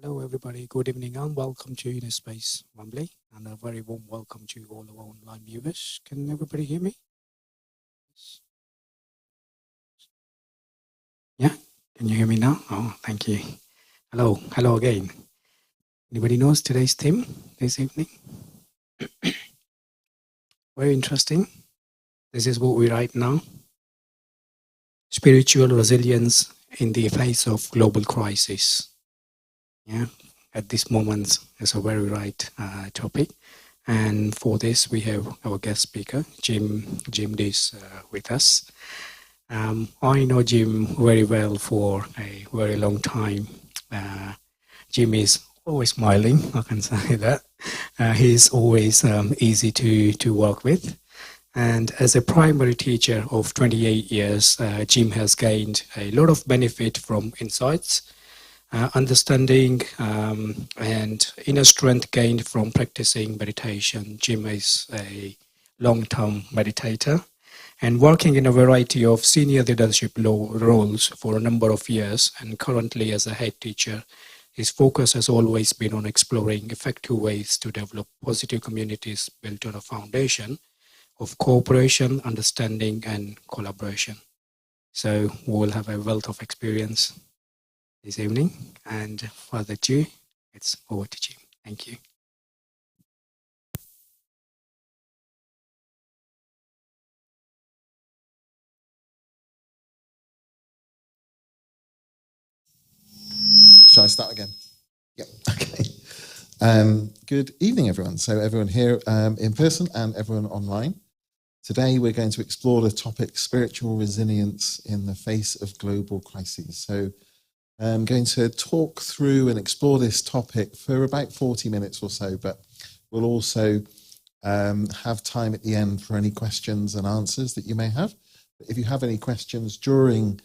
Hello everybody, good evening and welcome to Inner Space Wembley, and a very warm welcome to all our online viewers. Can everybody hear me? Yeah, can you hear me now? Oh, thank you. Hello again. Anybody knows today's theme this evening? Very interesting. This is what we write now. Spiritual resilience in the face of global crisis. Yeah, at this moment is a very right topic. And for this, we have our guest speaker, Jim Dees, with us. I know Jim very well for a very long time. Jim is always smiling, I can say that. He's always easy to work with. And as a primary teacher of 28 years, Jim has gained a lot of benefit from insights, understanding, and inner strength gained from practicing meditation. Jim is a long-term meditator and working in a variety of senior leadership roles for a number of years, and currently as a head teacher. His focus has always been on exploring effective ways to develop positive communities built on a foundation of cooperation, understanding, and collaboration. So we will have a wealth of experience this evening, and further ado, it's over to Jim. Thank you. Shall I start again? Yep. Okay. Good evening, everyone. So everyone here in person and everyone online. Today we're going to explore the topic spiritual resilience in the face of global crises. So I'm going to talk through and explore this topic for about 40 minutes or so, but we'll also have time at the end for any questions and answers that you may have. If you have any questions during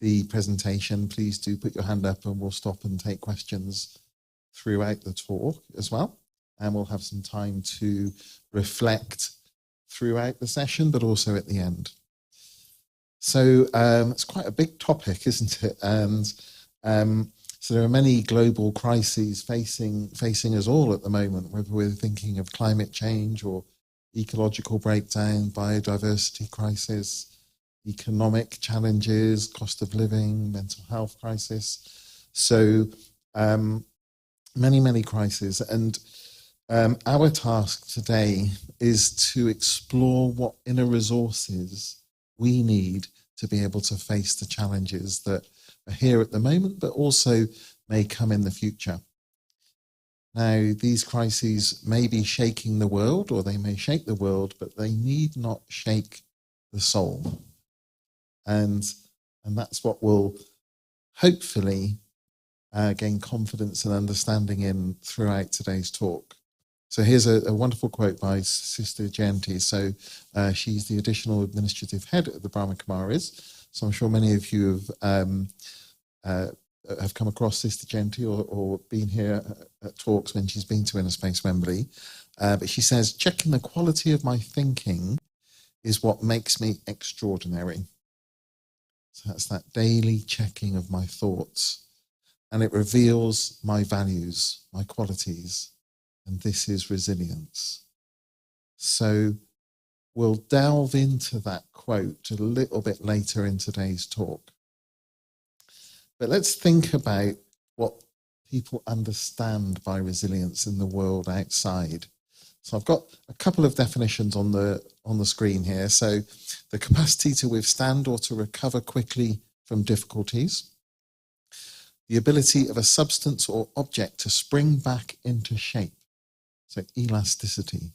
the presentation, please do put your hand up and we'll stop and take questions throughout the talk as well. And we'll have some time to reflect throughout the session, but also at the end. So it's quite a big topic, isn't it? And so there are many global crises facing us all at the moment, whether we're thinking of climate change or ecological breakdown, biodiversity crisis, economic challenges, cost of living, mental health crisis. So many crises. And our task today is to explore what inner resources we need to be able to face the challenges that are here at the moment, but also may come in the future. Now, these crises may be shaking the world, or they may shake the world, but they need not shake the soul. And that's what will hopefully gain confidence and understanding in throughout today's talk. So here's a wonderful quote by Sister Jim Dees. So she's the additional administrative head at the Brahma Kumaris. So I'm sure many of you have come across Sister Jim Dees or been here at talks when she's been to Inner Space Wembley. But she says, checking the quality of my thinking is what makes me extraordinary. So that's that daily checking of my thoughts. And it reveals my values, my qualities. And this is resilience. So we'll delve into that quote a little bit later in today's talk. But let's think about what people understand by resilience in the world outside. So I've got a couple of definitions on the screen here. So the capacity to withstand or to recover quickly from difficulties, the ability of a substance or object to spring back into shape, so elasticity.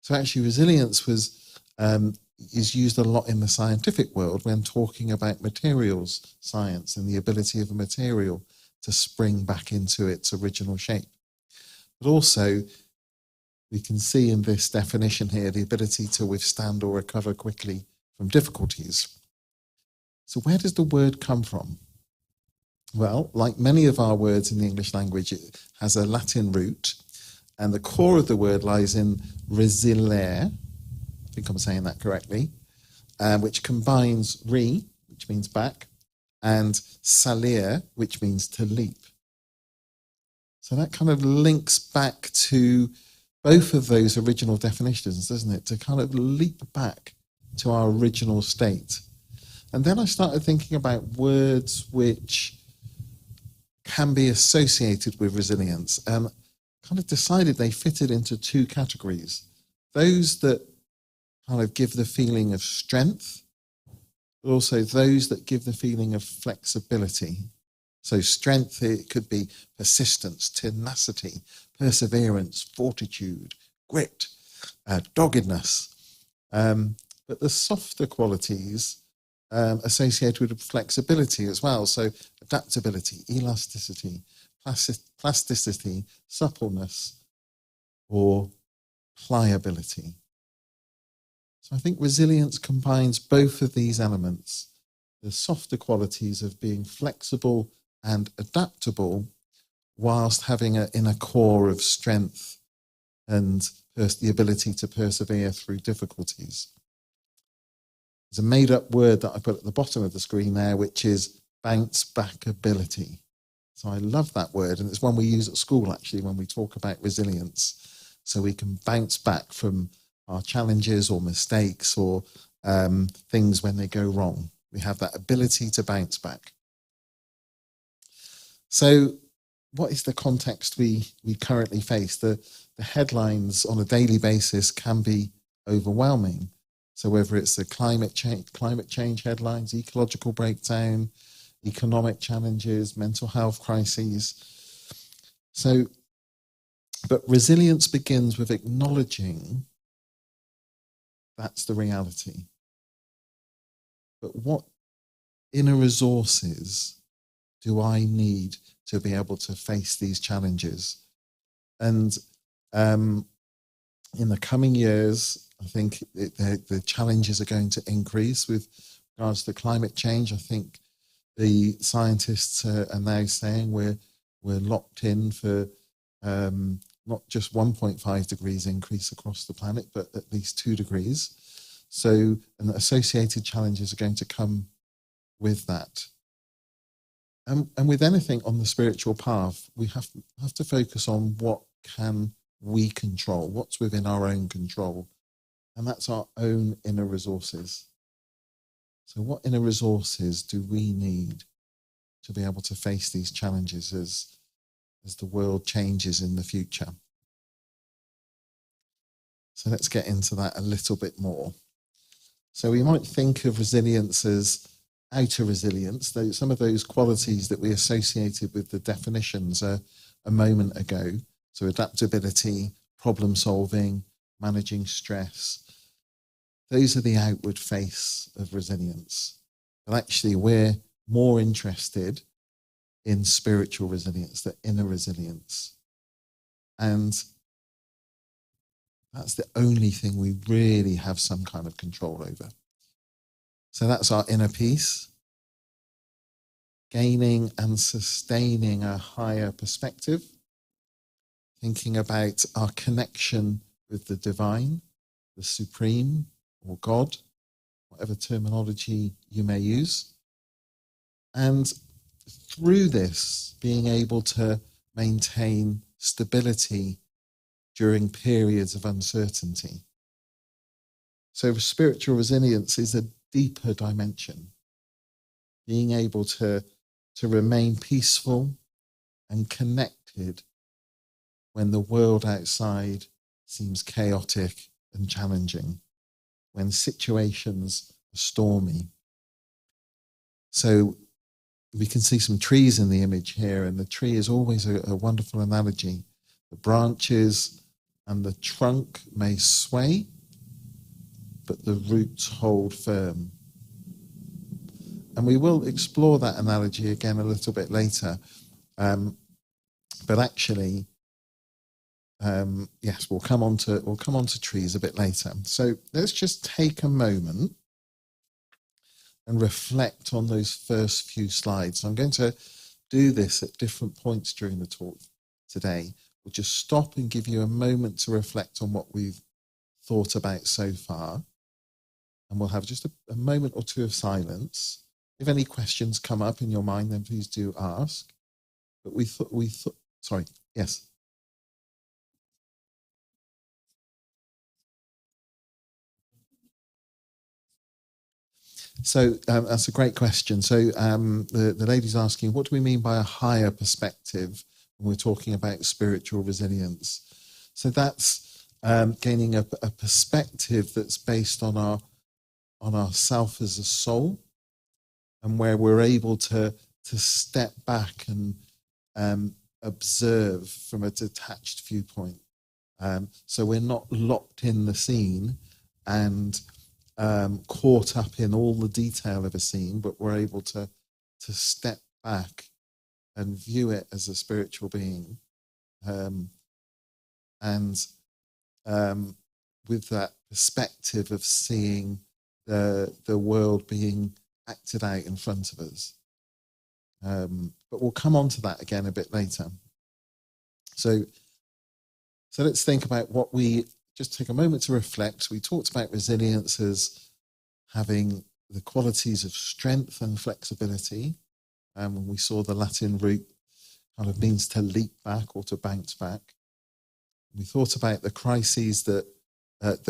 So actually resilience is used a lot in the scientific world when talking about materials science and the ability of a material to spring back into its original shape. But also, we can see in this definition here the ability to withstand or recover quickly from difficulties. So where does the word come from? Well, like many of our words in the English language, it has a Latin root, and the core of the word lies in resilere, I think I'm saying that correctly, which combines re, which means back, and salire, which means to leap. So that kind of links back to both of those original definitions, doesn't it? To kind of leap back to our original state. And then I started thinking about words which can be associated with resilience, and kind of decided they fitted into two categories. Those that kind of give the feeling of strength, but also those that give the feeling of flexibility. So strength, it could be persistence, tenacity, perseverance, fortitude, grit, doggedness. But the softer qualities associated with flexibility as well. So adaptability, elasticity, plasticity, suppleness, or pliability. So I think resilience combines both of these elements, the softer qualities of being flexible and adaptable, whilst having an inner core of strength and the ability to persevere through difficulties. There's a made-up word that I put at the bottom of the screen there, which is bounce back ability. So I love that word, and it's one we use at school actually when we talk about resilience. So we can bounce back from our challenges or mistakes or things when they go wrong. We have that ability to bounce back. So what is the context we currently face? The headlines on a daily basis can be overwhelming. So whether it's the climate change headlines, ecological breakdown, economic challenges, mental health crises. So, but resilience begins with acknowledging that's the reality. But what inner resources do I need to be able to face these challenges? And in the coming years, I think the challenges are going to increase with regards to climate change. I think the scientists are now saying we're locked in for not just 1.5 degrees increase across the planet, but at least 2 degrees. So, and associated challenges are going to come with that. And with anything on the spiritual path, we have to focus on what can we control, what's within our own control. And that's our own inner resources. So what inner resources do we need to be able to face these challenges as the world changes in the future? So let's get into that a little bit more. So we might think of resilience as outer resilience, though some of those qualities that we associated with the definitions a moment ago. So adaptability, problem solving, managing stress. Those are the outward face of resilience. But actually we're more interested in spiritual resilience, the inner resilience. And that's the only thing we really have some kind of control over. So that's our inner peace, gaining and sustaining a higher perspective, thinking about our connection with the divine, the supreme, or God, whatever terminology you may use. And through this, being able to maintain stability during periods of uncertainty. So spiritual resilience is a deeper dimension, being able to remain peaceful and connected when the world outside seems chaotic and challenging, when situations are stormy. So we can see some trees in the image here, and the tree is always a wonderful analogy. The branches and the trunk may sway, but the roots hold firm. And we will explore that analogy again a little bit later. But actually, yes, we'll come on to trees a bit later. So let's just take a moment and reflect on those first few slides. So I'm going to do this at different points during the talk today. We'll just stop and give you a moment to reflect on what we've thought about so far. And we'll have just a moment or two of silence. If any questions come up in your mind, then please do ask. But we thought, sorry, yes. So that's a great question. So the lady's asking, what do we mean by a higher perspective when we're talking about spiritual resilience? So that's gaining a perspective that's based on our self as a soul, and where we're able to step back and observe from a detached viewpoint. So we're not locked in the scene and caught up in all the detail of a scene, but we're able to step back and view it as a spiritual being, and with that perspective of seeing the world being acted out in front of us. But we'll come on to that again a bit later. So let's think about what just take a moment to reflect. We talked about resilience as having the qualities of strength and flexibility. When we saw the Latin root kind of means to leap back or to bounce back. We thought about the crises that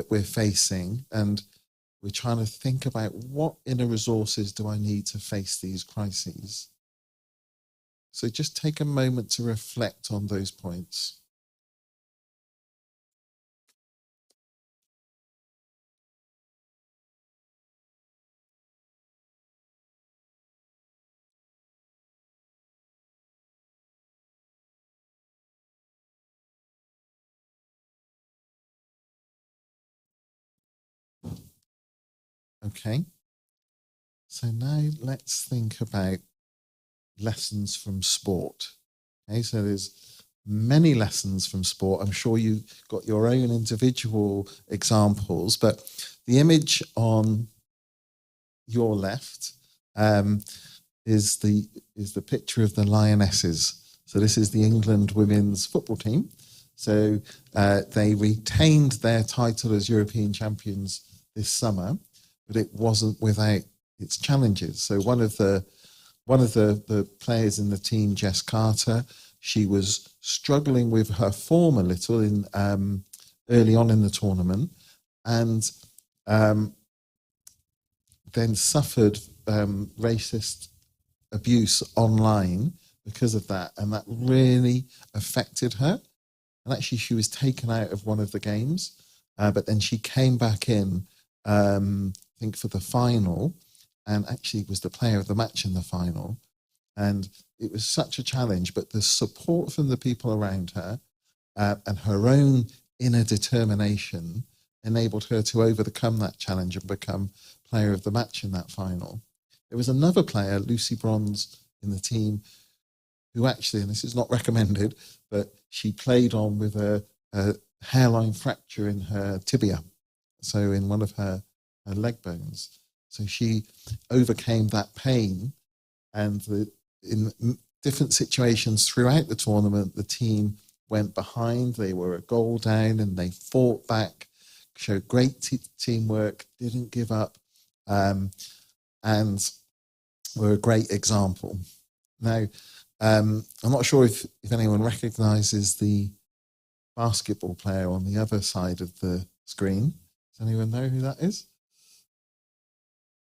we're facing, and we're trying to think about what inner resources do I need to face these crises. So just take a moment to reflect on those points. Okay. So now let's think about lessons from sport. Okay, so there's many lessons from sport. I'm sure you got your own individual examples, but the image on your left is the picture of the Lionesses. So this is the England women's football team. So they retained their title as European champions this summer, but it wasn't without its challenges. So one of the players in the team, Jess Carter, she was struggling with her form a little in early on in the tournament, and then suffered racist abuse online because of that, and that really affected her. And actually, she was taken out of one of the games, but then she came back in, I think, for the final, and actually was the player of the match in the final. And it was such a challenge, but the support from the people around her and her own inner determination enabled her to overcome that challenge and become player of the match in that final. There was another player, Lucy Bronze, in the team, who actually, and this is not recommended, but she played on with a hairline fracture in her tibia, so in one of her leg bones. So she overcame that pain, and in different situations throughout the tournament, the team went behind, they were a goal down, and they fought back, showed great teamwork, didn't give up, and were a great example. Now, I'm not sure if anyone recognises the basketball player on the other side of the screen. Does anyone know who that is?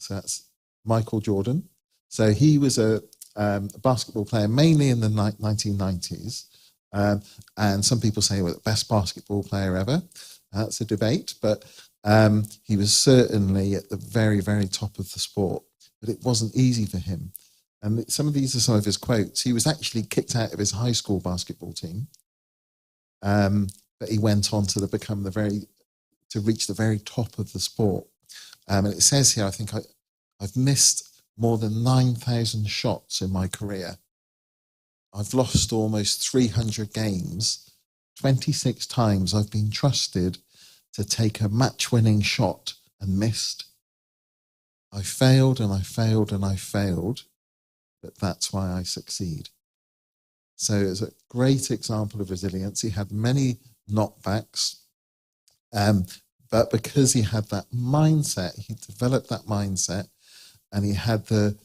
So that's Michael Jordan. So he was a a basketball player mainly in the 1990s. And some people say, well, the best basketball player ever. That's a debate, but he was certainly at the very, very top of the sport. But it wasn't easy for him. And some of these are some of his quotes. He was actually kicked out of his high school basketball team, but he went on to become to reach the very top of the sport. And it says here, I think I've missed more than 9,000 shots in my career. I've lost almost 300 games. 26 times I've been trusted to take a match-winning shot and missed. I failed and I failed and I failed, but that's why I succeed. So it's a great example of resilience. He had many knockbacks, but because he had that mindset, he developed that mindset, and he had the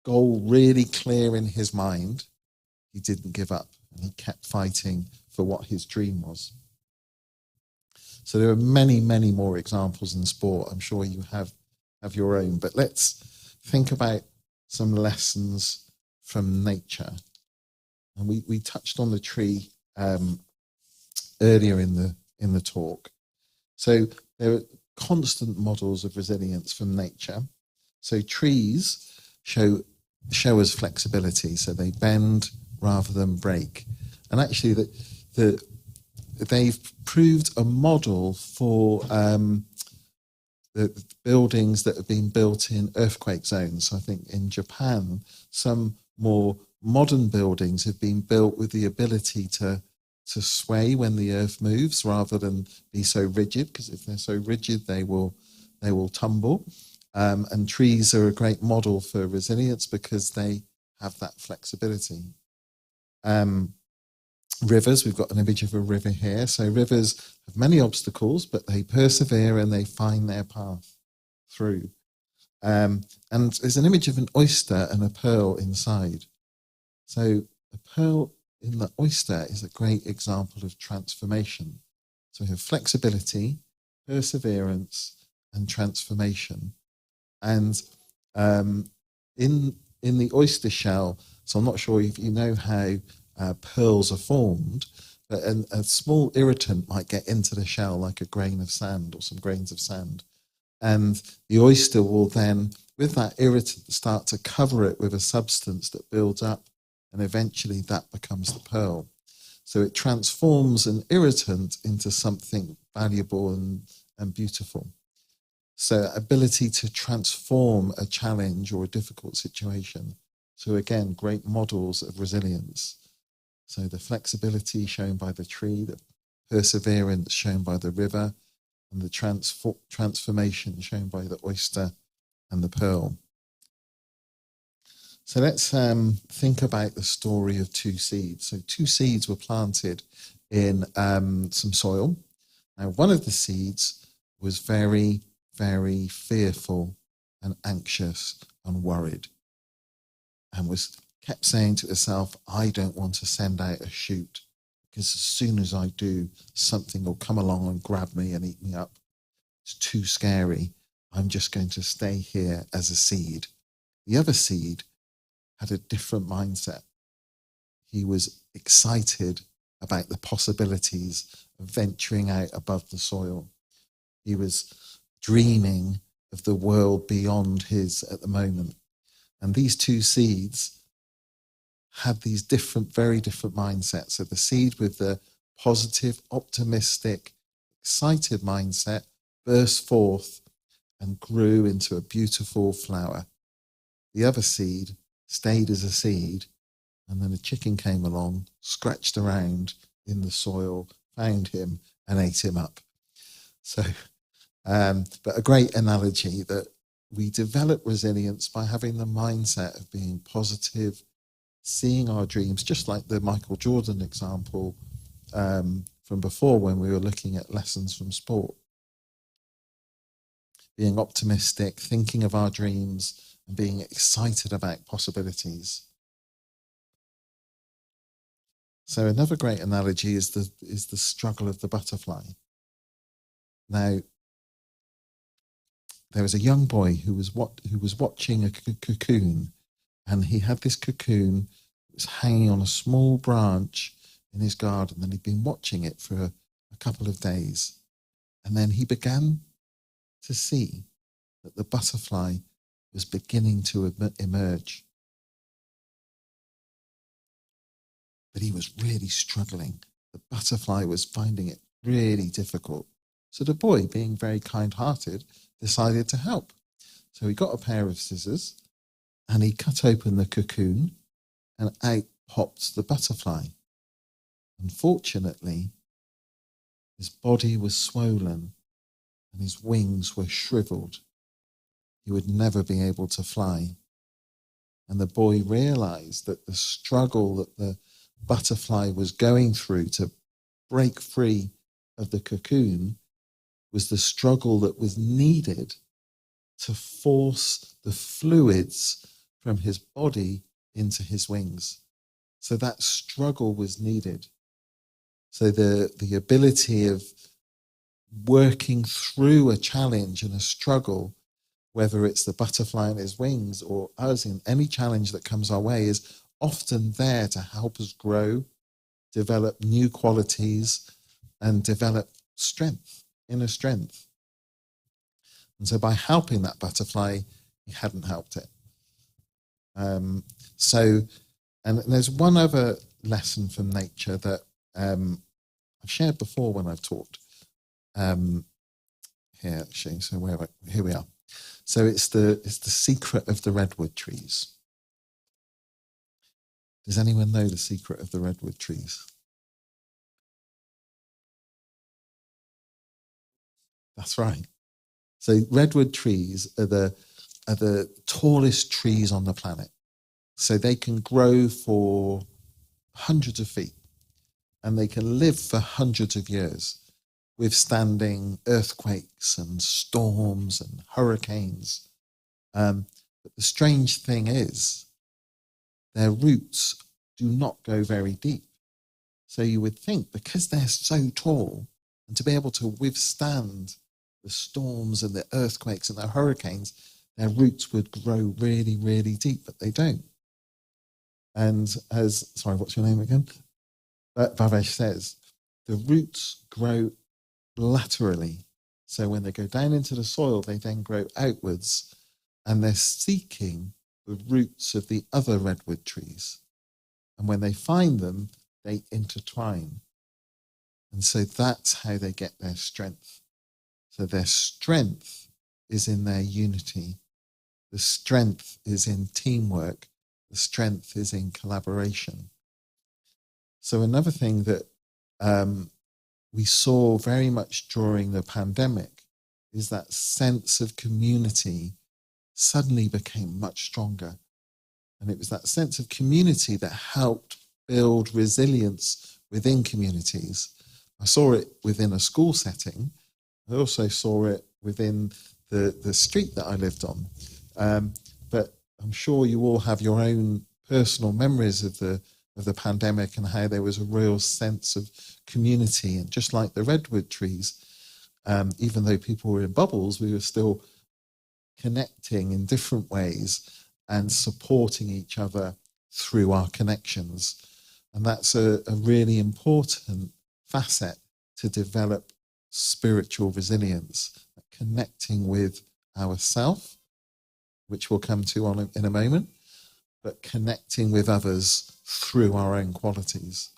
goal really clear in his mind, he didn't give up, and he kept fighting for what his dream was. So there are many, many more examples in sport. I'm sure you have your own, but let's think about some lessons from nature. And we touched on the tree earlier in the talk. So there are constant models of resilience from nature. So trees show us flexibility, so they bend rather than break. And actually, they've proved a model for the buildings that have been built in earthquake zones. So I think in Japan, some more modern buildings have been built with the ability to sway when the earth moves rather than be so rigid, because if they're so rigid, they will tumble. And trees are a great model for resilience because they have that flexibility. Rivers, we've got an image of a river here. So rivers have many obstacles, but they persevere and they find their path through. And there's an image of an oyster and a pearl inside. So a pearl in the oyster is a great example of transformation. So we have flexibility, perseverance, and transformation. And in the oyster shell, so I'm not sure if you know how pearls are formed, but a small irritant might get into the shell, like a grain of sand or some grains of sand. And the oyster will then, with that irritant, start to cover it with a substance that builds up, and eventually that becomes the pearl. So it transforms an irritant into something valuable and beautiful. So ability to transform a challenge or a difficult situation. So again, great models of resilience. So the flexibility shown by the tree, the perseverance shown by the river, and the transformation shown by the oyster and the pearl. So let's think about the story of two seeds. So two seeds were planted in some soil. Now, one of the seeds was very, very fearful and anxious and worried, and kept saying to itself, I don't want to send out a shoot, because as soon as I do, something will come along and grab me and eat me up. It's too scary. I'm just going to stay here as a seed. The other seed had a different mindset. He was excited about the possibilities of venturing out above the soil. He was dreaming of the world beyond his at the moment. And these two seeds had these very different mindsets. So the seed with the positive, optimistic, excited mindset burst forth and grew into a beautiful flower. The other seed stayed as a seed, and then a chicken came along, scratched around in the soil, found him and ate him up. So, but a great analogy that we develop resilience by having the mindset of being positive, seeing our dreams, just like the Michael Jordan example from before when we were looking at lessons from sport. Being optimistic, thinking of our dreams, and being excited about possibilities. So another great analogy is the struggle of the butterfly. Now, there was a young boy who was watching a cocoon And he had this cocoon that was hanging on a small branch in his garden, and he'd been watching it for a couple of days. And then he began to see that the butterfly was beginning to emerge. But he was really struggling. The butterfly was finding it really difficult. So the boy, being very kind-hearted, decided to help. So he got a pair of scissors and he cut open the cocoon, and out popped the butterfly. Unfortunately, his body was swollen and his wings were shriveled. He would never be able to fly. And the boy realized that the struggle that the butterfly was going through to break free of the cocoon was the struggle that was needed to force the fluids from his body into his wings. So that struggle was needed. So the ability of working through a challenge and a struggle, whether it's the butterfly in his wings or us in any challenge that comes our way, is often there to help us grow, develop new qualities, and develop strength, inner strength. And so by helping that butterfly, he hadn't helped it. And there's one other lesson from nature that I've shared before when I've talked. Here, actually, so here we are. So it's the secret of the redwood trees. Does anyone know the secret of the redwood trees? That's right. So redwood trees are the tallest trees on the planet. So they can grow for hundreds of feet and they can live for hundreds of years, withstanding earthquakes and storms and hurricanes. But the strange thing is their roots do not go very deep. So you would think, because they're so tall, and to be able to withstand the storms and the earthquakes and the hurricanes, their roots would grow really, really deep, but they don't. And sorry, what's your name again? Bhavesh says, the roots grow laterally. So when they go down into the soil, they then grow outwards, and they're seeking the roots of the other redwood trees. And when they find them, they intertwine. And so that's how they get their strength. So their strength is in their unity. The strength is in teamwork. The strength is in collaboration. So another thing that we saw very much during the pandemic is that sense of community suddenly became much stronger. And it was that sense of community that helped build resilience within communities. I saw it within a school setting. I also saw it within the street that I lived on. But I'm sure you all have your own personal memories of the pandemic and how there was a real sense of community. And just like the redwood trees, even though people were in bubbles, we were still connecting in different ways and supporting each other through our connections. And that's a really important facet to develop spiritual resilience, connecting with ourself, which we'll come to in a moment, but connecting with others through our own qualities.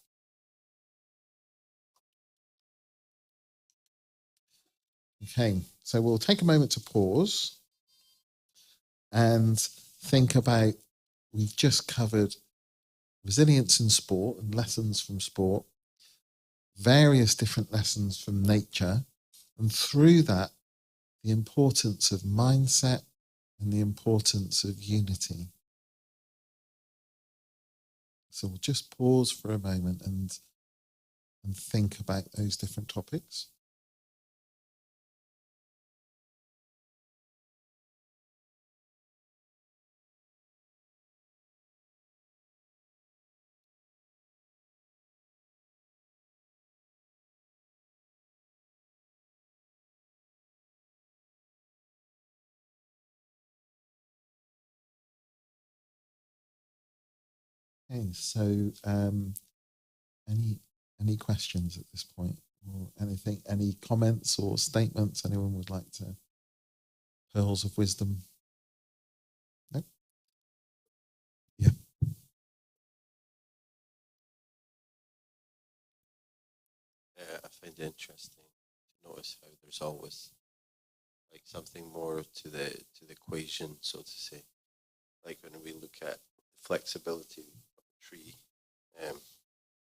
Okay, so we'll take a moment to pause and think about, we've just covered resilience in sport and lessons from sport, various different lessons from nature, and through that, the importance of mindset and the importance of unity. So we'll just pause for a moment and think about those different topics. Okay, so any questions at this point, or anything, any comments or statements anyone would like to, pearls of wisdom? No? Yeah. I find it interesting to notice how there's always like something more to the equation, so to say. Like when we look at the flexibility of a tree,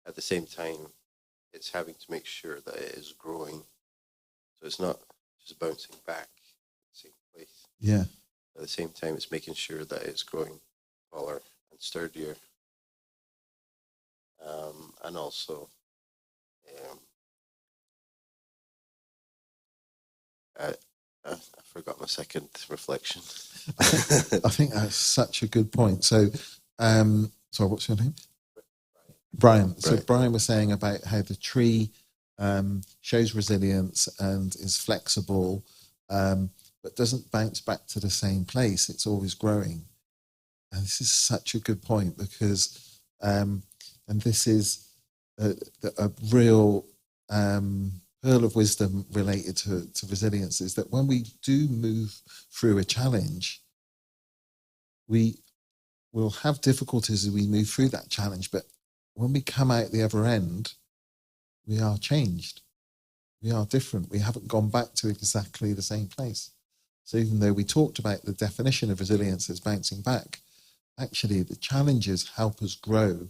at the same time, it's having to make sure that it is growing, so it's not just bouncing back in the same place. Yeah. At the same time, it's making sure that it's growing taller and sturdier, and also. I forgot my second reflection. I think that's such a good point. So, sorry, what's your name? Brian. So Brian was saying about how the tree shows resilience and is flexible, but doesn't bounce back to the same place. It's always growing. And this is such a good point because, and this is a real pearl of wisdom related to resilience, is that when we do move through a challenge, we will have difficulties as we move through that challenge, but when we come out the other end, we are changed. We are different. We haven't gone back to exactly the same place. So even though we talked about the definition of resilience as bouncing back, actually the challenges help us grow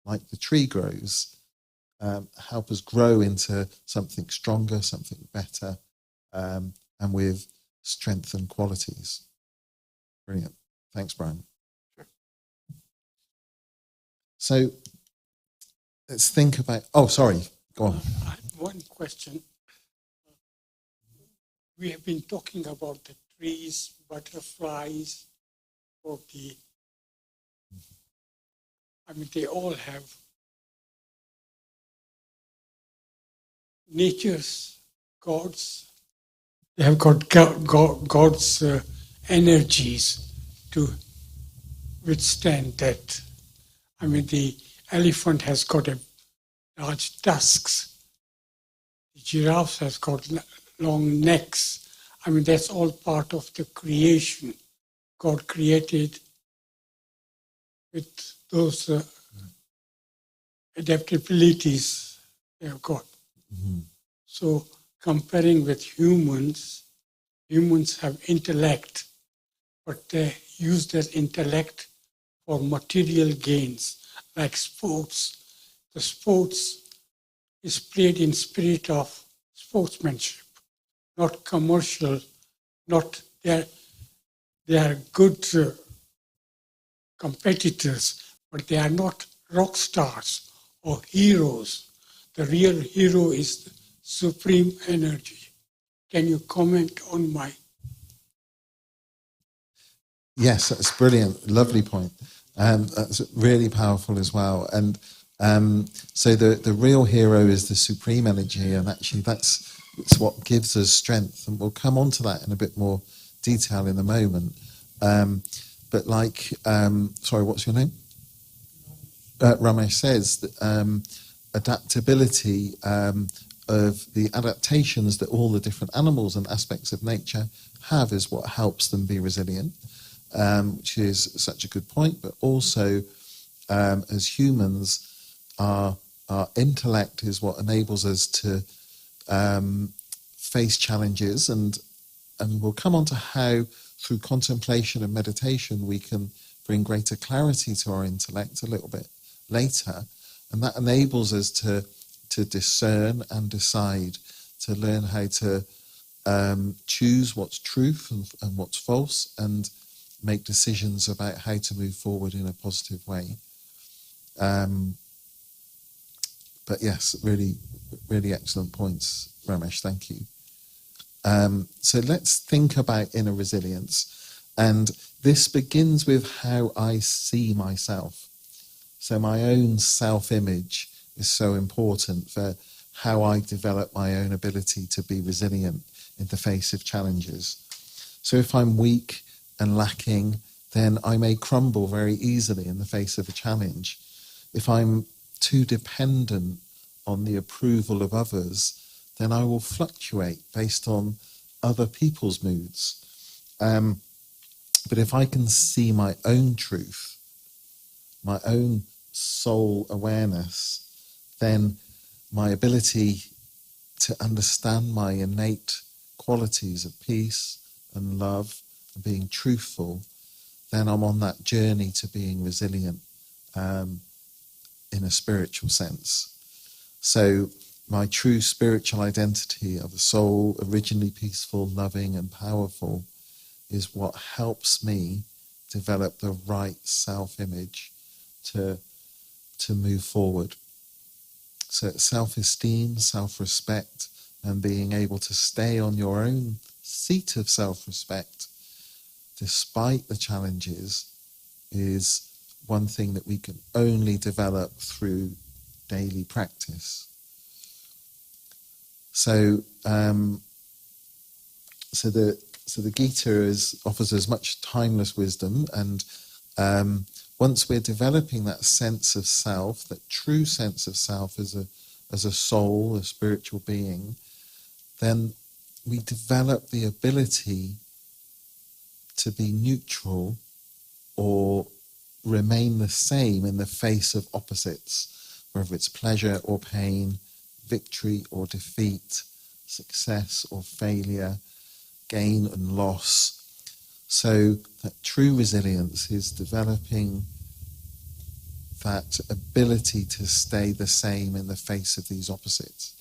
like the tree grows, help us grow into something stronger, something better, and with strengthened qualities. Brilliant. Thanks, Brian. Sure. So let's think about, oh, sorry, go on. I have one question. We have been talking about the trees, butterflies, they all have nature's gods. They have got God's energies to withstand that. The elephant has got large tusks. The giraffe has got long necks. That's all part of the creation. God created with those adaptabilities they have got. Mm-hmm. So comparing with humans have intellect, but they use their intellect for material gains, like sports. The sports is played in spirit of sportsmanship, not commercial, not they are good competitors, but they are not rock stars or heroes. The real hero is the supreme energy. Can you comment on my? Yes, that's brilliant. Lovely point. That's really powerful as well. And so the real hero is the supreme energy, and actually that's what gives us strength. And we'll come on to that in a bit more detail in a moment. But like, sorry, what's your name? Ramesh says that adaptability of the adaptations that all the different animals and aspects of nature have is what helps them be resilient, which is such a good point. But also, as humans, our intellect is what enables us to face challenges, and we'll come on to how through contemplation and meditation we can bring greater clarity to our intellect a little bit later, and that enables us to discern and decide, to learn how to choose what's truth and what's false, and make decisions about how to move forward in a positive way. But yes, really, really excellent points, Ramesh. Thank you. So let's think about inner resilience. And this begins with how I see myself. So my own self-image is so important for how I develop my own ability to be resilient in the face of challenges. So if I'm weak and lacking, then I may crumble very easily in the face of a challenge. if I'm too dependent on the approval of others, then I will fluctuate based on other people's moods. But if I can see my own truth, my own soul awareness, then my ability to understand my innate qualities of peace and love and being truthful, then I'm on that journey to being resilient in a spiritual sense. So my true spiritual identity of a soul, originally peaceful, loving and powerful, is what helps me develop the right self-image to move forward. So self-esteem, self-respect, and being able to stay on your own seat of self-respect despite the challenges is one thing that we can only develop through daily practice. So the Gita offers us much timeless wisdom, and once we're developing that sense of self, that true sense of self as a soul, a spiritual being, then we develop the ability to be neutral or remain the same in the face of opposites, whether it's pleasure or pain, victory or defeat, success or failure, gain and loss. So that true resilience is developing that ability to stay the same in the face of these opposites.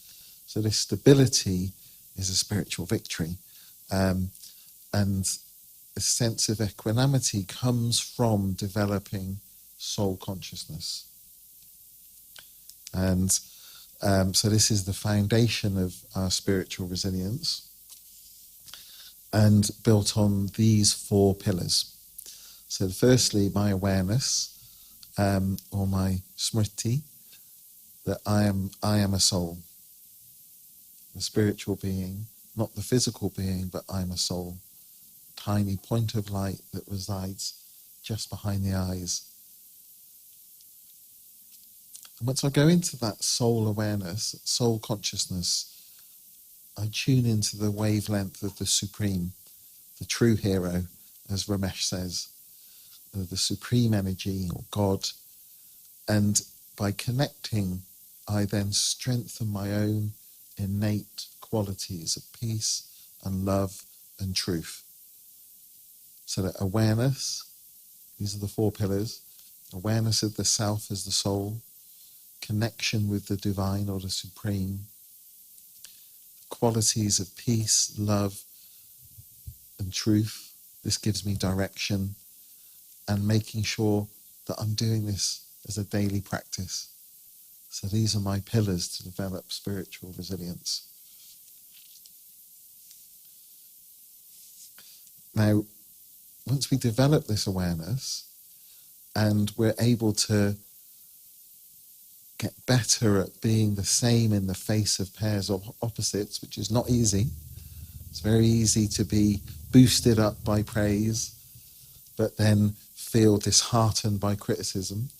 So this stability is a spiritual victory. And a sense of equanimity comes from developing soul consciousness. And so this is the foundation of our spiritual resilience, and built on these 4 pillars. So firstly, my awareness, or my smriti, that I am a soul, a spiritual being, not the physical being, but I'm a soul, tiny point of light that resides just behind the eyes. And once I go into that soul awareness, soul consciousness, I tune into the wavelength of the Supreme, the true hero, as Ramesh says, the supreme energy or God. And by connecting, I then strengthen my own innate qualities of peace and love and truth. So that awareness, these are the 4 pillars: awareness of the self as the soul, connection with the divine or the supreme, qualities of peace, love and truth. This gives me direction, and making sure that I'm doing this as a daily practice. So these are my pillars to develop spiritual resilience. Now, once we develop this awareness and we're able to get better at being the same in the face of pairs of opposites, which is not easy. It's very easy to be boosted up by praise, but then feel disheartened by criticism.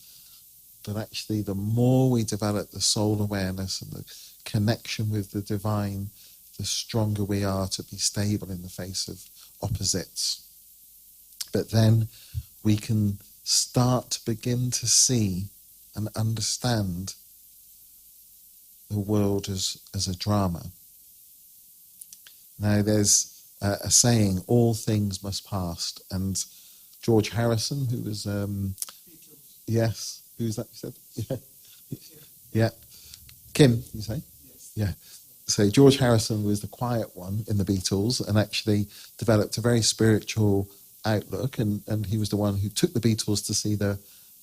But actually, the more we develop the soul awareness and the connection with the divine, the stronger we are to be stable in the face of opposites. But then we can start to begin to see and understand the world as a drama. Now, there's a saying, all things must pass. And George Harrison, who was, yes, who's that you said? Yeah. Kim, you say? Yes. Yeah. So George Harrison was the quiet one in the Beatles and actually developed a very spiritual outlook. And he was the one who took the Beatles to see the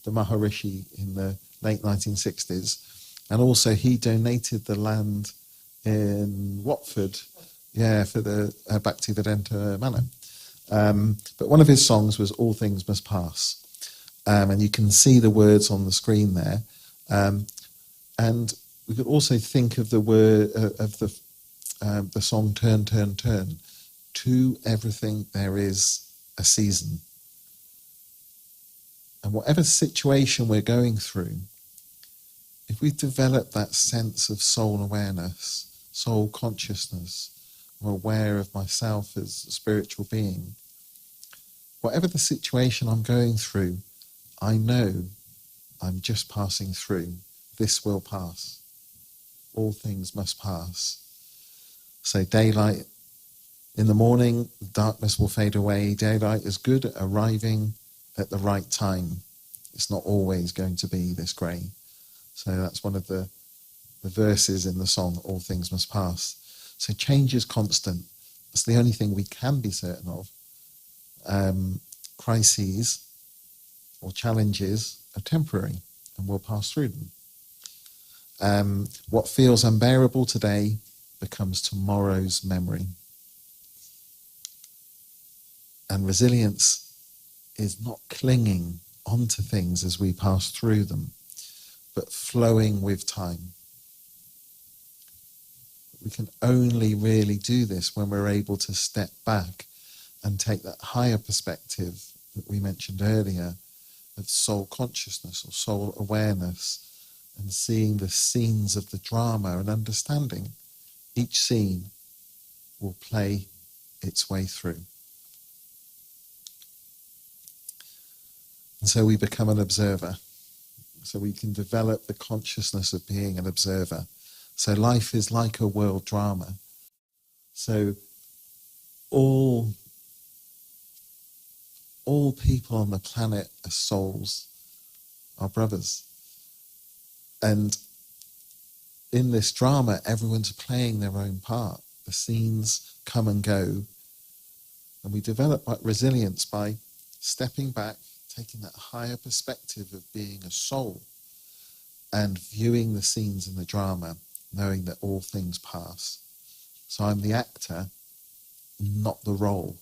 Maharishi in the late 1960s. And also he donated the land in Watford, for the Bhaktivedanta Manor. But one of his songs was All Things Must Pass. And you can see the words on the screen there. And we could also think of the word of the song Turn, Turn, Turn. To everything there is a season. And whatever situation we're going through, if we develop that sense of soul awareness, soul consciousness, I'm aware of myself as a spiritual being, whatever the situation I'm going through, I know I'm just passing through. This will pass. All things must pass. So daylight in the morning, darkness will fade away. Daylight is good at arriving at the right time. It's not always going to be this grey. So that's one of the verses in the song, All Things Must Pass. So change is constant. That's the only thing we can be certain of. Crises or challenges are temporary and we'll pass through them. What feels unbearable today becomes tomorrow's memory. And resilience is not clinging onto things as we pass through them, but flowing with time. We can only really do this when we're able to step back and take that higher perspective that we mentioned earlier of soul consciousness or soul awareness, and seeing the scenes of the drama and understanding each scene will play its way through. And so we become an observer. So we can develop the consciousness of being an observer. So life is like a world drama. So all people on the planet are souls, are brothers. And in this drama, everyone's playing their own part. The scenes come and go. And we develop resilience by stepping back, taking that higher perspective of being a soul and viewing the scenes in the drama, knowing that all things pass. So I'm the actor, not the role.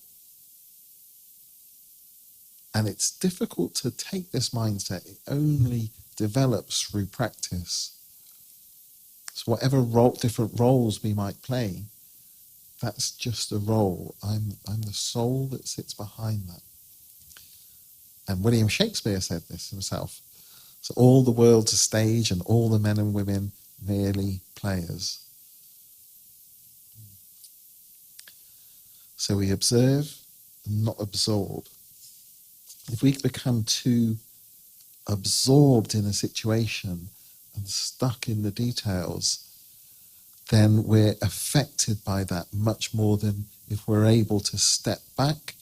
And it's difficult to take this mindset. It only develops through practice. So whatever different roles we might play, that's just a role. I'm the soul that sits behind that. And William Shakespeare said this himself. So all the world's a stage and all the men and women merely players. So we observe and not absorb. If we become too absorbed in a situation and stuck in the details, then we're affected by that much more than if we're able to step back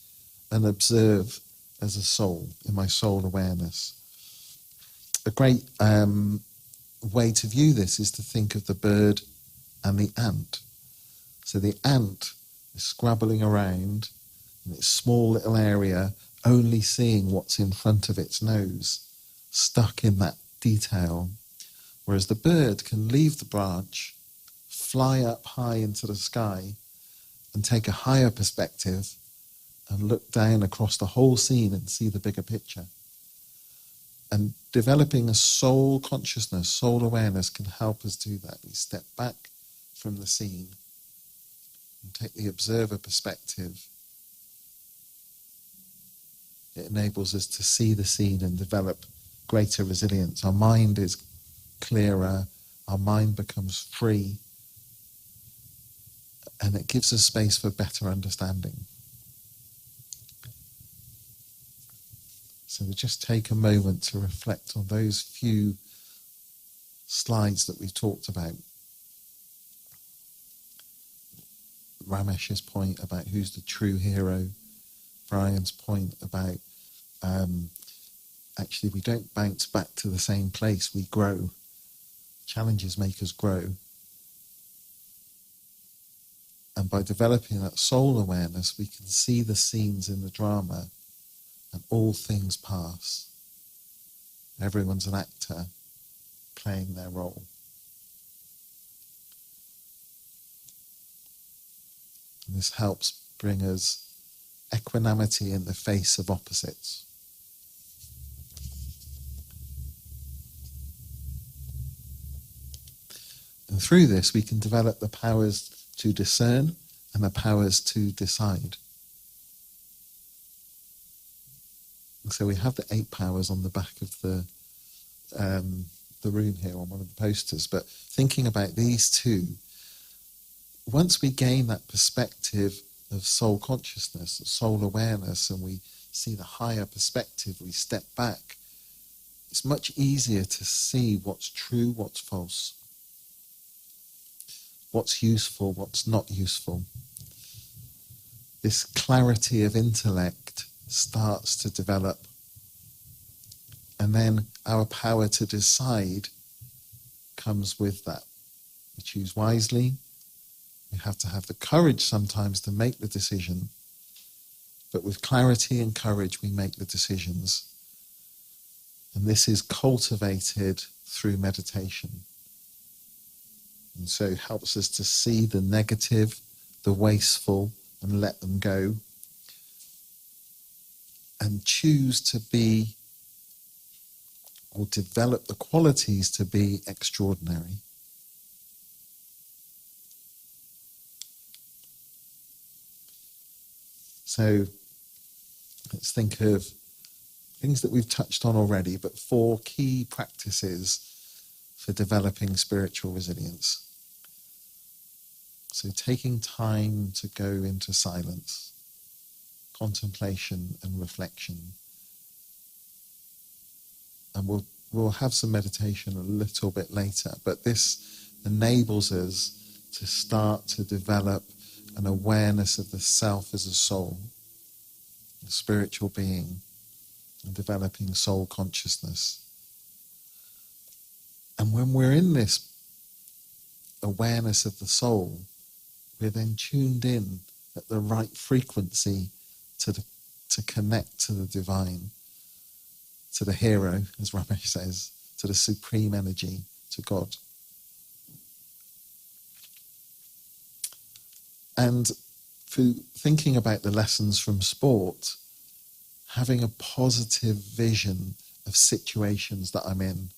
and observe as a soul, in my soul awareness. A great way to view this is to think of the bird and the ant. So the ant is scrabbling around in its small little area, only seeing what's in front of its nose, stuck in that detail. Whereas the bird can leave the branch, fly up high into the sky, and take a higher perspective and look down across the whole scene and see the bigger picture. And developing a soul consciousness, soul awareness can help us do that. We step back from the scene and take the observer perspective. It enables us to see the scene and develop greater resilience. Our mind is clearer, our mind becomes free, and it gives us space for better understanding. So we'll just take a moment to reflect on those few slides that we've talked about. Ramesh's point about who's the true hero, Brian's point about actually we don't bounce back to the same place, we grow. Challenges make us grow. And by developing that soul awareness, we can see the scenes in the drama and all things pass. Everyone's an actor playing their role. And this helps bring us equanimity in the face of opposites. And through this, we can develop the powers to discern and the powers to decide. And so we have the 8 powers on the back of the the room here on one of the posters, but thinking about these two, once we gain that perspective of soul consciousness, of soul awareness, and we see the higher perspective, we step back, it's much easier to see what's true, what's false, what's useful, what's not useful. This clarity of intellect starts to develop, and then our power to decide comes with that. We choose wisely. We have to have the courage sometimes to make the decision, but with clarity and courage we make the decisions. And this is cultivated through meditation. And so it helps us to see the negative, the wasteful, and let them go. And choose to be, or develop the qualities to be extraordinary. So let's think of things that we've touched on already, but 4 key practices for developing spiritual resilience. So taking time to go into silence, contemplation and reflection. And we'll have some meditation a little bit later, but this enables us to start to develop an awareness of the self as a soul, a spiritual being, and developing soul consciousness. And when we're in this awareness of the soul, we're then tuned in at the right frequency to connect to the divine, to the hero, as Ramesh says, to the supreme energy, to God. And for thinking about the lessons from sport, having a positive vision of situations that I'm in,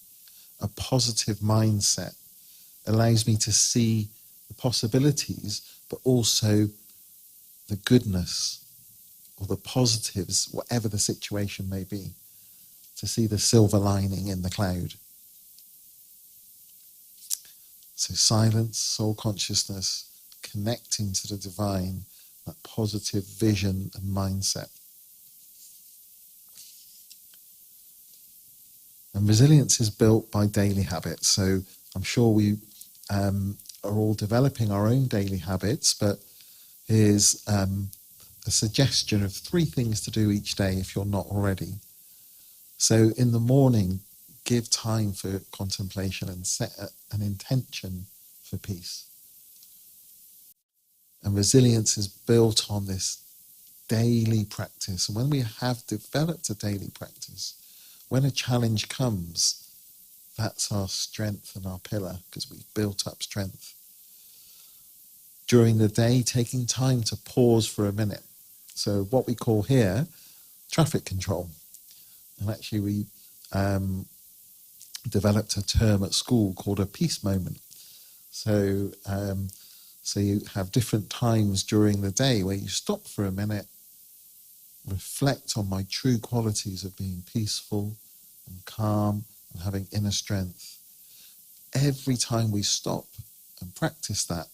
a positive mindset, allows me to see the possibilities, but also the goodness or the positives, whatever the situation may be, to see the silver lining in the cloud. So silence, soul consciousness, connecting to the divine, that positive vision and mindset. And resilience is built by daily habits. So I'm sure we are all developing our own daily habits, but here's a suggestion of 3 things to do each day if you're not already. So in the morning, give time for contemplation and set an intention for peace. And resilience is built on this daily practice. And when we have developed a daily practice, when a challenge comes, that's our strength and our pillar, because we've built up strength. During the day, taking time to pause for a minute. So what we call here, traffic control. And actually we developed a term at school called a peace moment. So you have different times during the day where you stop for a minute, reflect on my true qualities of being peaceful and calm and having inner strength. Every time we stop and practice that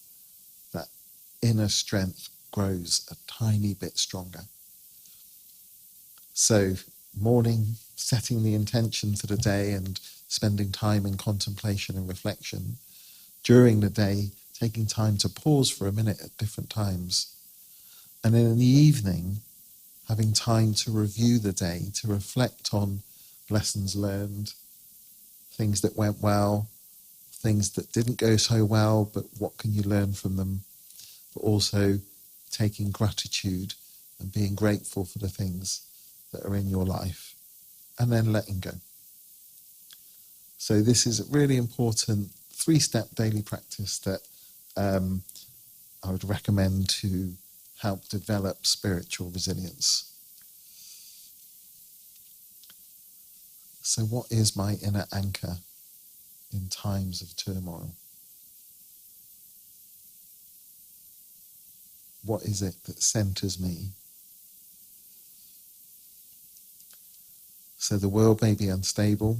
inner strength grows a tiny bit stronger. So morning, setting the intention for the day and spending time in contemplation and reflection. During the day, taking time to pause for a minute at different times. And then in the evening, having time to review the day, to reflect on lessons learned, things that went well, things that didn't go so well, but what can you learn from them? But also taking gratitude and being grateful for the things that are in your life, and then letting go. So this is a really important 3-step daily practice that I would recommend to help develop spiritual resilience. So what is my inner anchor in times of turmoil? What is it that centers me? So the world may be unstable,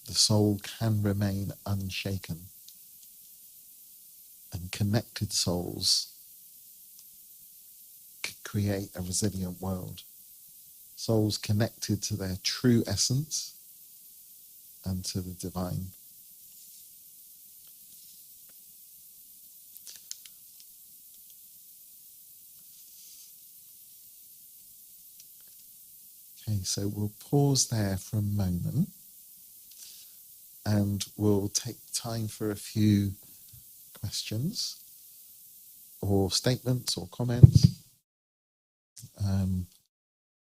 the soul can remain unshaken, and connected souls create a resilient world. Souls connected to their true essence and to the divine. Okay, so we'll pause there for a moment and we'll take time for a few questions or statements or comments,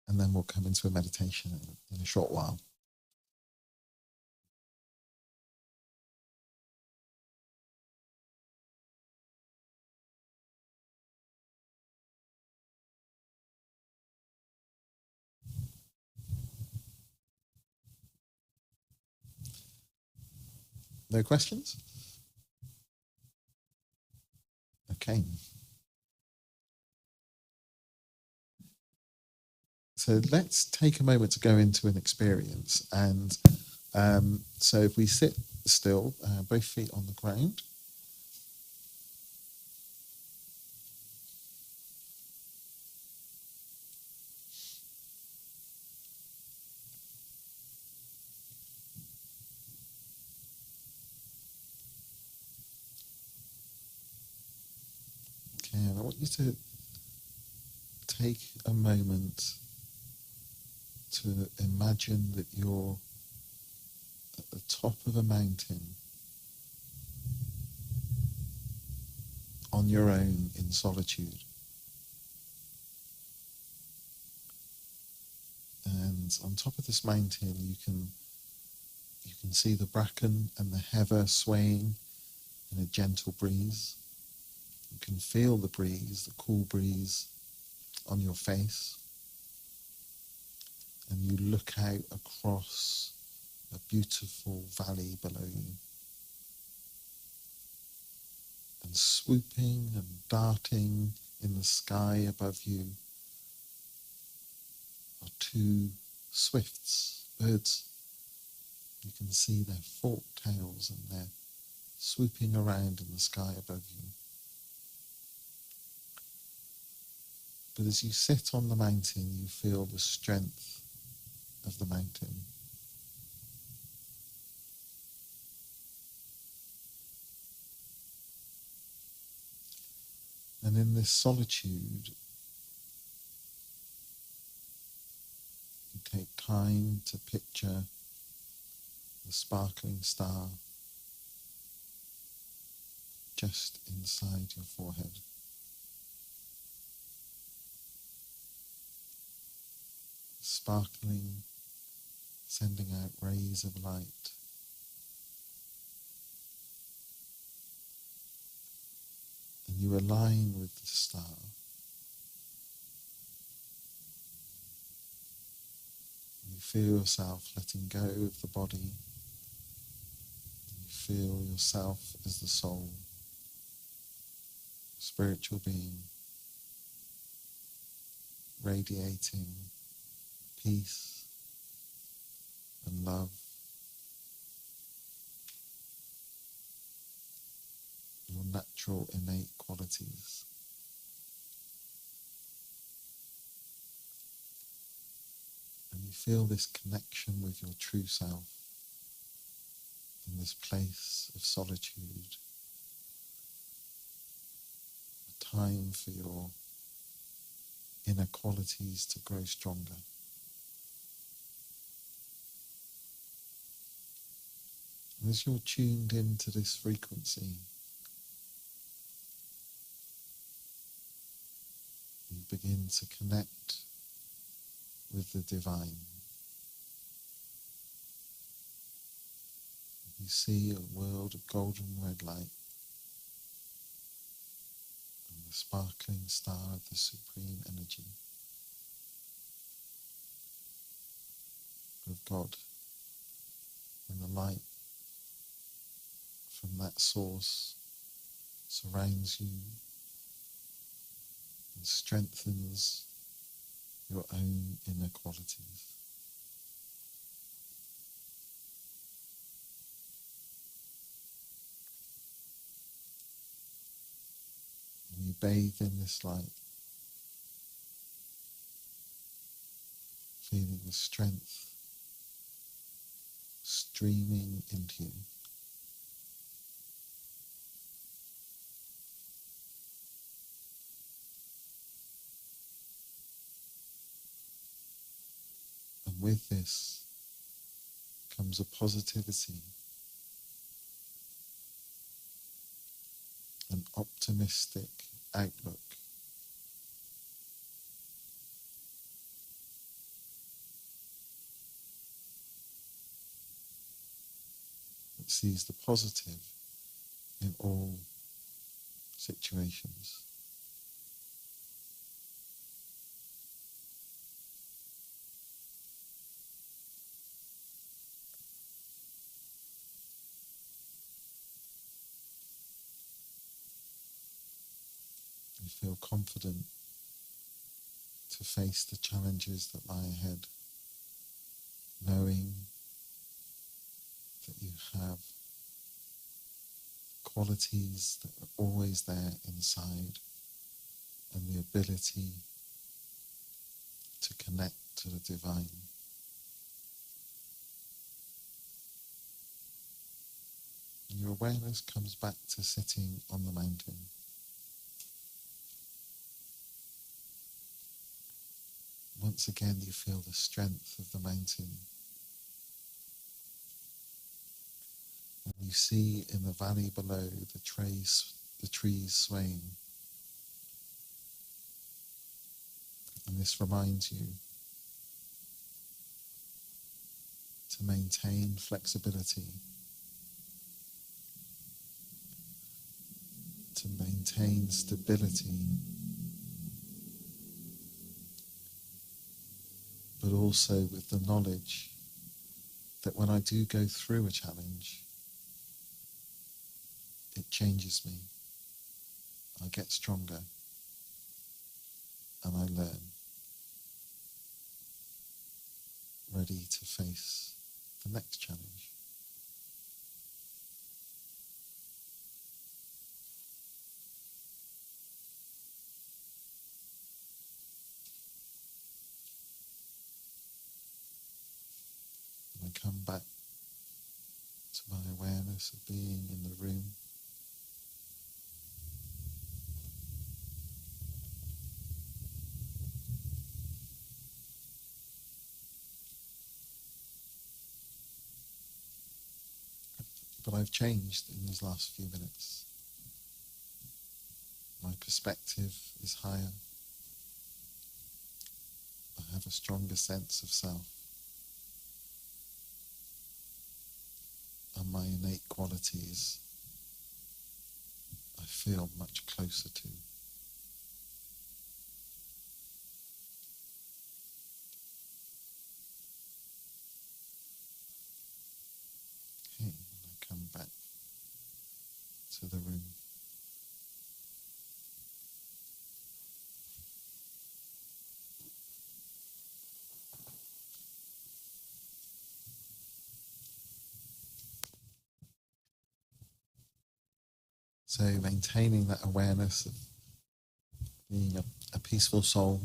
and then we'll come into a meditation in a short while. No questions? Okay. So let's take a moment to go into an experience. And so if we sit still, both feet on the ground. Okay, and I want you to take a moment to imagine that you're at the top of a mountain on your own in solitude. And on top of this mountain you can see the bracken and the heather swaying in a gentle breeze. You can feel the breeze, the cool breeze on your face. And you look out across a beautiful valley below you. And swooping and darting in the sky above you are two swifts, birds. You can see their forked tails and they're swooping around in the sky above you. But as you sit on the mountain, you feel the strength of the mountain. And in this solitude, you take time to picture the sparkling star just inside your forehead. Sparkling, sending out rays of light. And you align with the star. You feel yourself letting go of the body. You feel yourself as the soul, spiritual being, radiating peace and love. Your natural innate qualities. And you feel this connection with your true self in this place of solitude. A time for your inner qualities to grow stronger. And as you're tuned into this frequency, you begin to connect with the divine. You see a world of golden red light and the sparkling star of the supreme energy of God, and the light from that source surrounds you and strengthens your own inner qualities. you bathe in this light, feeling the strength streaming into you. And with this comes a positivity, an optimistic outlook. That sees the positive in all situations. You feel confident to face the challenges that lie ahead, knowing that you have qualities that are always there inside and the ability to connect to the divine. Your awareness comes back to sitting on the mountain. Once again, you feel the strength of the mountain. And you see in the valley below the trees swaying. And this reminds you to maintain flexibility, to maintain stability, but also with the knowledge that when I do go through a challenge, it changes me. I get stronger and I learn, ready to face the next challenge. And I come back to my awareness of being in the room. But I've changed in these last few minutes. My perspective is higher. I have a stronger sense of self. And my innate qualities I feel much closer to. Okay, I come back to the room. So maintaining that awareness of being a peaceful soul,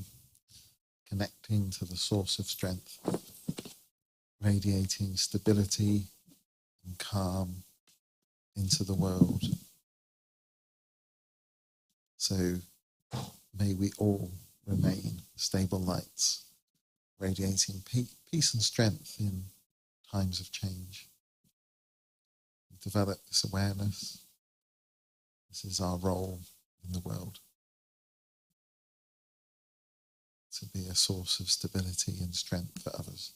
connecting to the source of strength, radiating stability and calm into the world. So may we all remain stable lights, radiating peace and strength in times of change. Develop this awareness. This is our role in the world, to be a source of stability and strength for others.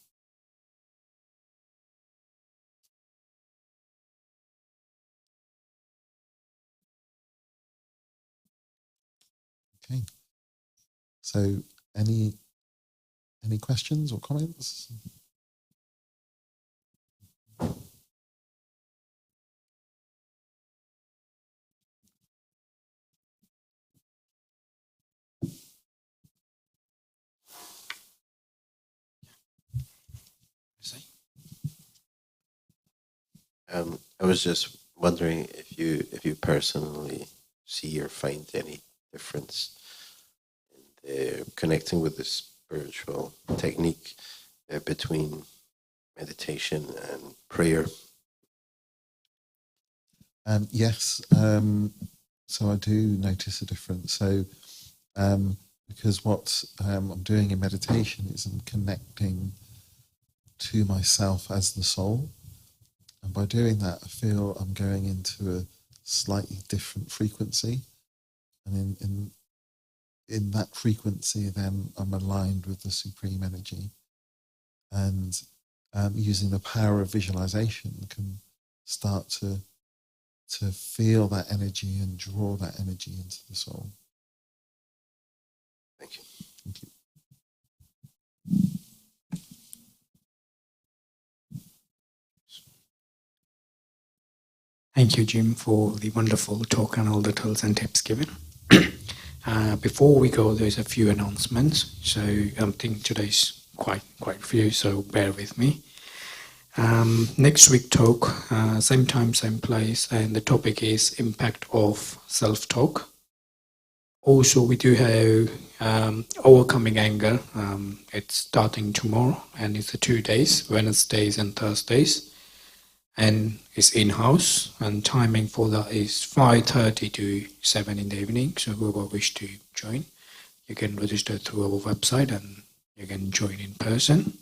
Okay. So any questions or comments? I was just wondering if you personally see or find any difference in connecting with the spiritual technique between meditation and prayer. Yes, so I do notice a difference. So because what I'm doing in meditation is I'm connecting to myself as the soul, and by doing that I feel I'm going into a slightly different frequency, and in that frequency then I'm aligned with the supreme energy, and using the power of visualization can start to feel that energy and draw that energy into the soul. Thank you. Thank you. Thank you, Jim, for the wonderful talk and all the tools and tips given. Before we go, there's a few announcements. So I think today's quite few, so bear with me. Next week talk, same time, same place, and the topic is impact of self-talk. Also, we do have overcoming anger. It's starting tomorrow, and it's 2 days, Wednesdays and Thursdays. And it's in-house, and timing for that is 5:30 to 7 in the evening. So whoever wish to join, you can register through our website and you can join in person.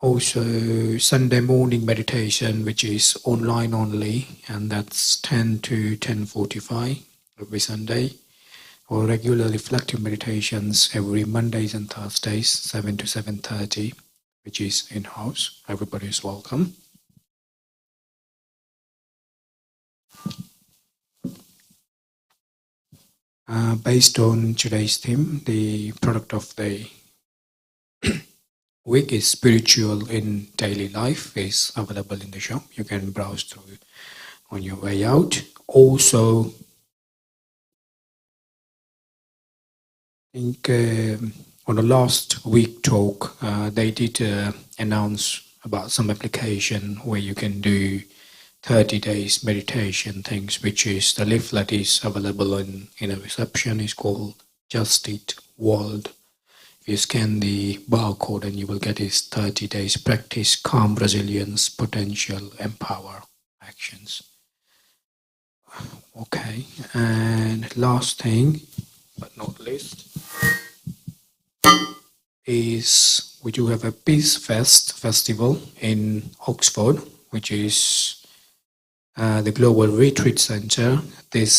Also, Sunday morning meditation, which is online only, and that's 10 to 10:45 every Sunday. Or regular reflective meditations every Mondays and Thursdays, 7 to 7:30, which is in-house. Everybody is welcome. Based on today's theme, the product of the week is spiritual in daily life, is available in the shop. You can browse through on your way out. Also, I think on the last week talk, they did announce about some application where you can do 30 days meditation things, which is the leaflet is available in a reception. It's called Just Eat World. If you scan the barcode, and you will get his 30 days practice calm, resilience, potential, empower actions. Okay, and last thing, but not least, is we do have a Peace Festival in Oxford, which is the Global Retreat Center this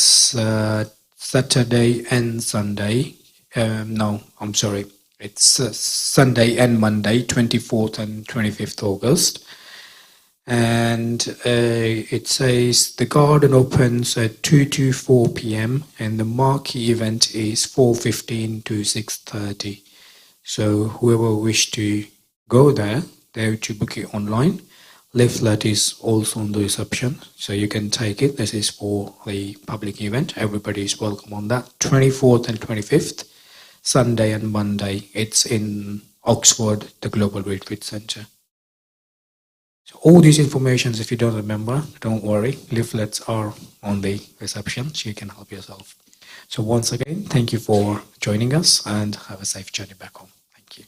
Saturday and Sunday. No, I'm sorry. It's Sunday and Monday, 24th and 25th August. And it says the garden opens at 2 to 4 p.m. and the marquee event is 4:15 to 6:30. So whoever wish to go there, they have to book it online. Leaflet is also on the reception, so you can take it. This is for the public event. Everybody is welcome on that. 24th and 25th, Sunday and Monday. It's in Oxford, the Global Retreat Center. So all these informations, if you don't remember, don't worry. Leaflets are on the reception, so you can help yourself. So once again, thank you for joining us and have a safe journey back home. Thank you.